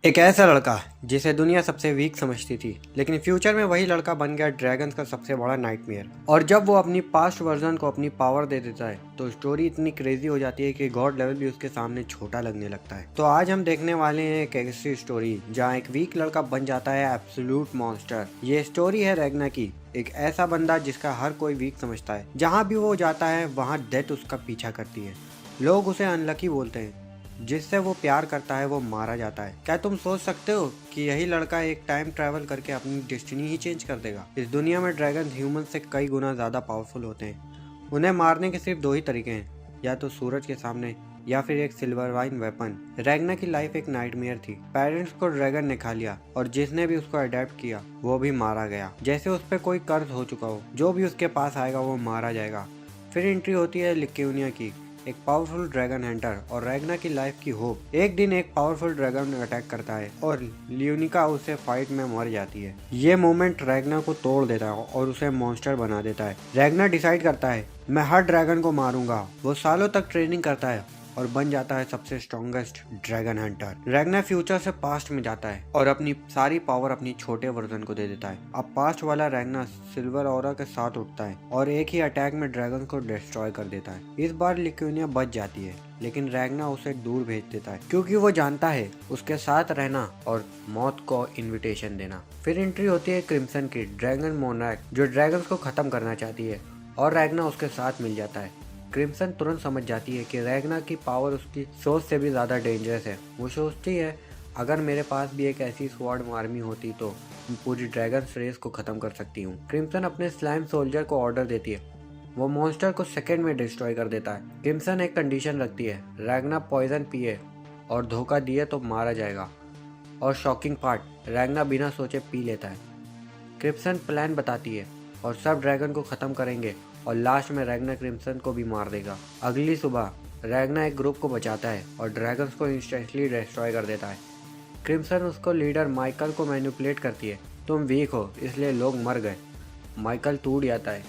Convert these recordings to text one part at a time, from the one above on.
एक ऐसा लड़का जिसे दुनिया सबसे वीक समझती थी, लेकिन फ्यूचर में वही लड़का बन गया ड्रैगन्स का सबसे बड़ा नाइटमेयर। और जब वो अपनी पास्ट वर्जन को अपनी पावर दे देता है तो स्टोरी इतनी क्रेजी हो जाती है कि गॉड लेवल भी उसके सामने छोटा लगने लगता है। तो आज हम देखने वाले हैं एक ऐसी स्टोरी जहाँ एक वीक लड़का बन जाता है एब्सोल्यूट मॉन्स्टर। ये स्टोरी है रैग्ना की, एक ऐसा बंदा जिसका हर कोई वीक समझता है। जहाँ भी वो जाता है वहाँ डेथ उसका पीछा करती है। लोग उसे अनलकी बोलते हैं, जिससे वो प्यार करता है वो मारा जाता है। क्या तुम सोच सकते हो कि यही लड़का एक टाइम ट्रैवल करके अपनी डेस्टिनी ही चेंज कर देगा? इस दुनिया में ड्रैगन ह्यूमन से कई गुना ज्यादा पावरफुल होते हैं। उन्हें मारने के सिर्फ दो ही तरीके हैं, या तो सूरज के सामने या फिर एक सिल्वर वाइन वेपन। रैग्ना की लाइफ एक नाइटमेयर थी। पेरेंट्स को ड्रैगन ने खा लिया और जिसने भी उसको अडेप्ट किया वो भी मारा गया, जैसे उस पर कोई कर्ज हो चुका हो। जो भी उसके पास आएगा वो मारा जाएगा। फिर एंट्री होती है लिक्यूनिया की, एक पावरफुल ड्रैगन हंटर और रैग्ना की लाइफ की होप। एक दिन एक पावरफुल ड्रैगन अटैक करता है और लियोनिका उसे फाइट में मर जाती है। ये मोमेंट रैग्ना को तोड़ देता है और उसे मॉन्स्टर बना देता है। रैग्ना डिसाइड करता है मैं हर ड्रैगन को मारूंगा। वो सालों तक ट्रेनिंग करता है और बन जाता है सबसे स्ट्रॉन्गेस्ट ड्रैगन हंटर। रैग्ना फ्यूचर से पास्ट में जाता है और अपनी सारी पावर अपनी छोटे वर्जन को दे देता है। अब पास्ट वाला रैग्ना सिल्वर ऑरा के साथ उठता है और एक ही अटैक में ड्रैगन को डिस्ट्रॉय कर देता है। इस बार लिक्यूनिया बच जाती है, लेकिन रैग्ना उसे दूर भेज देता है क्योंकि वो जानता है उसके साथ रहना और मौत को इन्विटेशन देना। फिर एंट्री होती है क्रिम्सन की, ड्रैगन मोनार्क, जो ड्रैगन को खत्म करना चाहती है और रैग्ना उसके साथ मिल जाता है। क्रिम्सन तुरंत समझ जाती है कि रैग्ना की पावर उसकी सोच से भी ज़्यादा डेंजरस है। वो सोचती है अगर मेरे पास भी एक ऐसी स्वॉर्ड आर्मी होती तो मैं पूरी ड्रैगन रेस को ख़त्म कर सकती हूँ। क्रिम्सन अपने स्लाइम सोल्जर को ऑर्डर देती है, वो मॉन्स्टर को सेकंड में डिस्ट्रॉय कर देता है। क्रिम्सन एक कंडीशन रखती है, रैग्ना पॉइजन पिए और धोखा दिए तो मारा जाएगा। और शॉकिंग पार्ट, रैग्ना बिना सोचे पी लेता है। क्रिम्सन प्लान बताती है और सब ड्रैगन को ख़त्म करेंगे और लास्ट में रैग्ना क्रिम्सन को भी मार देगा। अगली सुबह रैग्ना एक ग्रुप को बचाता है और ड्रैगन्स को इंस्टेंटली डिस्ट्रॉय कर देता है। क्रिम्सन उसको लीडर माइकल को मैनिपुलेट करती है, तुम वीक हो इसलिए लोग मर गए। माइकल टूट जाता है।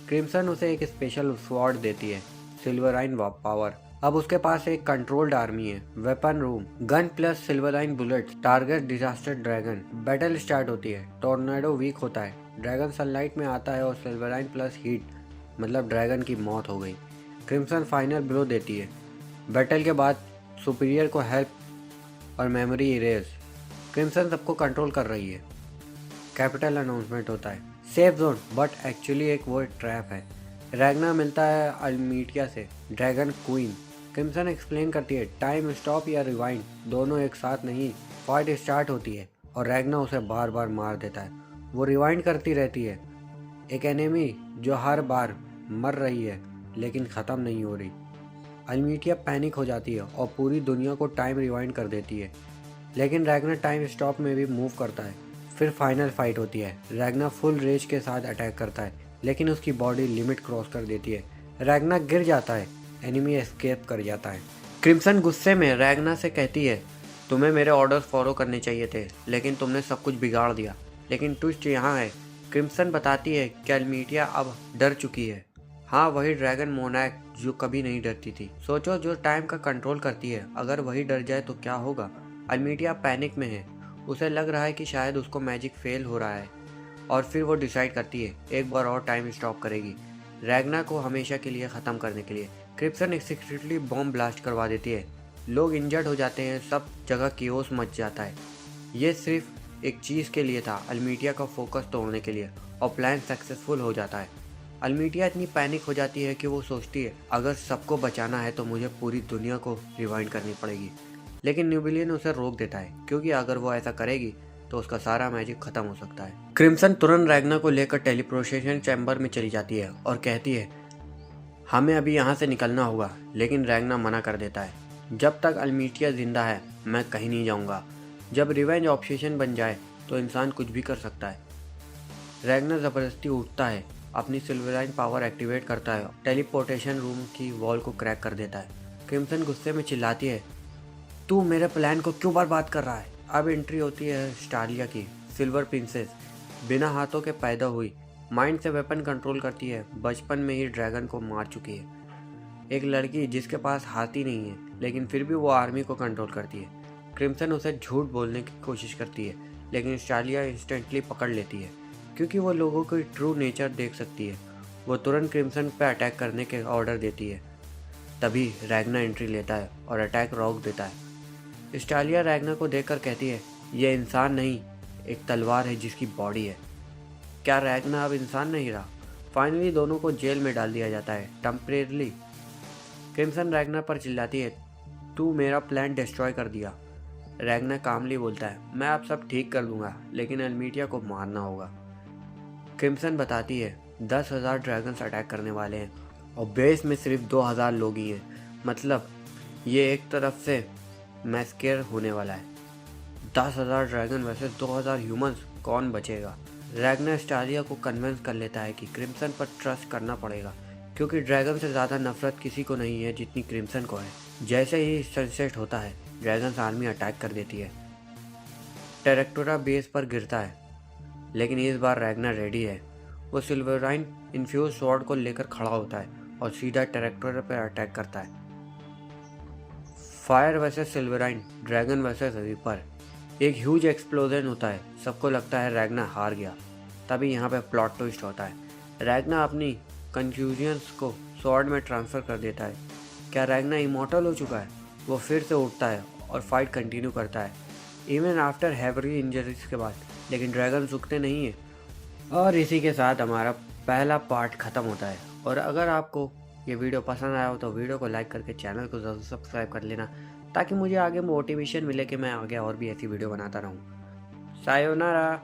क्रिम्सन उसे एक स्पेशल स्वॉर्ड देती है, सिल्वराइन पावर। अब उसके पास एक कंट्रोल्ड आर्मी है, वेपन रूम, गन प्लस सिल्वराइन bullet, target disaster dragon. Battle start होती है। टोर्नेडो वीक होता है, ड्रैगन सनलाइट में आता है और सिल्वराइन प्लस हीट, मतलब ड्रैगन की मौत हो गई। क्रिम्सन फाइनल ब्लो देती है। बैटल के बाद सुपीरियर को हेल्प और मेमोरी इरेज। क्रिम्सन सबको कंट्रोल कर रही है। कैपिटल अनाउंसमेंट होता है, सेफ जोन, बट एक्चुअली एक वो ट्रैप है। रैग्ना मिलता है अल्मीटिया से, ड्रैगन क्वीन। क्रिम्सन एक्सप्लेन करती है टाइम स्टॉप या रिवाइंड दोनों एक साथ नहीं। फाइट स्टार्ट होती है और रैग्ना उसे बार बार मार देता है। वो रिवाइंड करती रहती है, एक एनिमी जो हर बार मर रही है लेकिन ख़त्म नहीं हो रही। अल्मीटिया पैनिक हो जाती है और पूरी दुनिया को टाइम रिवाइंड कर देती है, लेकिन रैग्ना टाइम स्टॉप में भी मूव करता है। फिर फाइनल फाइट होती है। रैग्ना फुल रेज के साथ अटैक करता है, लेकिन उसकी बॉडी लिमिट क्रॉस कर देती है। रैग्ना गिर जाता है, एनिमी एस्केप कर जाता है। क्रिम्सन गुस्से में रैग्ना से कहती है तुम्हें मेरे ऑर्डर्स फॉलो करने चाहिए थे, लेकिन तुमने सब कुछ बिगाड़ दिया। लेकिन ट्विस्ट यहाँ है, क्रिम्सन बताती है कि अल्मीटिया अब डर चुकी है। हाँ, वही ड्रैगन मोनार्क जो कभी नहीं डरती थी। सोचो, जो टाइम का कंट्रोल करती है, अगर वही डर जाए तो क्या होगा? अल्मीटिया पैनिक में है, उसे लग रहा है कि शायद उसको मैजिक फेल हो रहा है और फिर वो डिसाइड करती है एक बार और टाइम स्टॉप करेगी, रैग्ना को हमेशा के लिए ख़त्म करने के लिए। क्रिम्सन एक सीक्रेटली बॉम्ब ब्लास्ट करवा देती है, लोग इंजर्ड हो जाते हैं, सब जगह कियोस मच जाता है। ये सिर्फ एक चीज़ के लिए था, अल्मीटिया का फोकस तोड़ने के लिए, और प्लान सक्सेसफुल हो जाता है। अल्मीटिया इतनी पैनिक हो जाती है कि वो सोचती है अगर सबको बचाना है तो मुझे पूरी दुनिया को रिवाइंड करनी पड़ेगी। लेकिन न्यूबिलियन उसे रोक देता है, क्योंकि अगर वो ऐसा करेगी तो उसका सारा मैजिक खत्म हो सकता है। क्रिम्सन तुरंत रैग्ना को लेकर टेलीपोर्टेशन चैम्बर में चली जाती है और कहती है हमें अभी यहाँ से निकलना होगा, लेकिन रैग्ना मना कर देता है, जब तक अल्मीटिया जिंदा है मैं कहीं नहीं जाऊँगा। जब रिवेंज ऑब्सेशन बन जाए तो इंसान कुछ भी कर सकता है। रैग्ना ज़बरदस्ती उठता है, अपनी सिल्वराइन पावर एक्टिवेट करता है, टेलीपोर्टेशन रूम की वॉल को क्रैक कर देता है। क्रिम्सन गुस्से में चिल्लाती है तू मेरे प्लान को क्यों बर्बाद कर रहा है? अब एंट्री होती है स्टालिया की, सिल्वर प्रिंसेस, बिना हाथों के पैदा हुई, माइंड से वेपन कंट्रोल करती है, बचपन में ही ड्रैगन को मार चुकी है। एक लड़की जिसके पास हाथी नहीं है, लेकिन फिर भी वो आर्मी को कंट्रोल करती है। क्रिम्सन उसे झूठ बोलने की कोशिश करती है, लेकिन स्टालिया इंस्टेंटली पकड़ लेती है क्योंकि वो लोगों की ट्रू नेचर देख सकती है। वो तुरंत क्रिम्सन पे अटैक करने के ऑर्डर देती है। तभी रैग्ना एंट्री लेता है और अटैक रोक देता है। स्टालिया रैग्ना को देखकर कहती है, ये इंसान नहीं, एक तलवार है जिसकी बॉडी है। क्या रैग्ना अब इंसान नहीं रहा? फाइनली दोनों को जेल में डाल दिया जाता है टेम्परेरली। क्रिम्सन रैग्ना पर चिल्लाती है, तू मेरा प्लान डिस्ट्रॉय कर दिया। रैग्ना कामली बोलता है, मैं अब सब ठीक कर दूंगा, लेकिन एल्मीटिया को मारना होगा। क्रिम्सन बताती है 10,000 ड्रैगन्स अटैक करने वाले हैं और बेस में सिर्फ 2,000 लोग ही हैं। मतलब ये एक तरफ से मैस्केर होने वाला है। 10,000 ड्रैगन वर्सेस 2,000 ह्यूमंस, कौन बचेगा? रैग्ना स्टालिया को कन्विंस कर लेता है कि क्रिम्सन पर ट्रस्ट करना पड़ेगा, क्योंकि ड्रैगन से ज़्यादा नफरत किसी को नहीं है जितनी क्रिम्सन को है। जैसे ही सनसेट होता है, ड्रैगन्स आर्मी अटैक कर देती है। टेरेक्टोरा बेस पर गिरता है, लेकिन इस बार रैग्ना रेडी है। वो सिल्वराइन इन्फ्यूज स्वॉर्ड को लेकर खड़ा होता है और सीधा टेरेक्टोरा पर अटैक करता है। फायर वर्सेस सिल्वराइन, ड्रैगन वर्सेस रीपर। एक ह्यूज एक्सप्लोजन होता है। सबको लगता है रैग्ना हार गया। तभी यहाँ पे प्लॉट ट्विस्ट होता है। रैग्ना अपनी कंफ्यूजन्स को स्वॉर्ड में ट्रांसफ़र कर देता है। क्या रैग्ना इमॉर्टल हो चुका है? वो फिर से उठता है और फाइट कंटिन्यू करता है, इवन आफ्टर हैवी इंजरीज के बाद। लेकिन ड्रैगन रुकते नहीं है। और इसी के साथ हमारा पहला पार्ट ख़त्म होता है। और अगर आपको ये वीडियो पसंद आया हो तो वीडियो को लाइक करके चैनल को ज़रूर सब्सक्राइब कर लेना, ताकि मुझे आगे मोटिवेशन मिले कि मैं आगे और भी ऐसी वीडियो बनाता रहूँ। सायोनारा।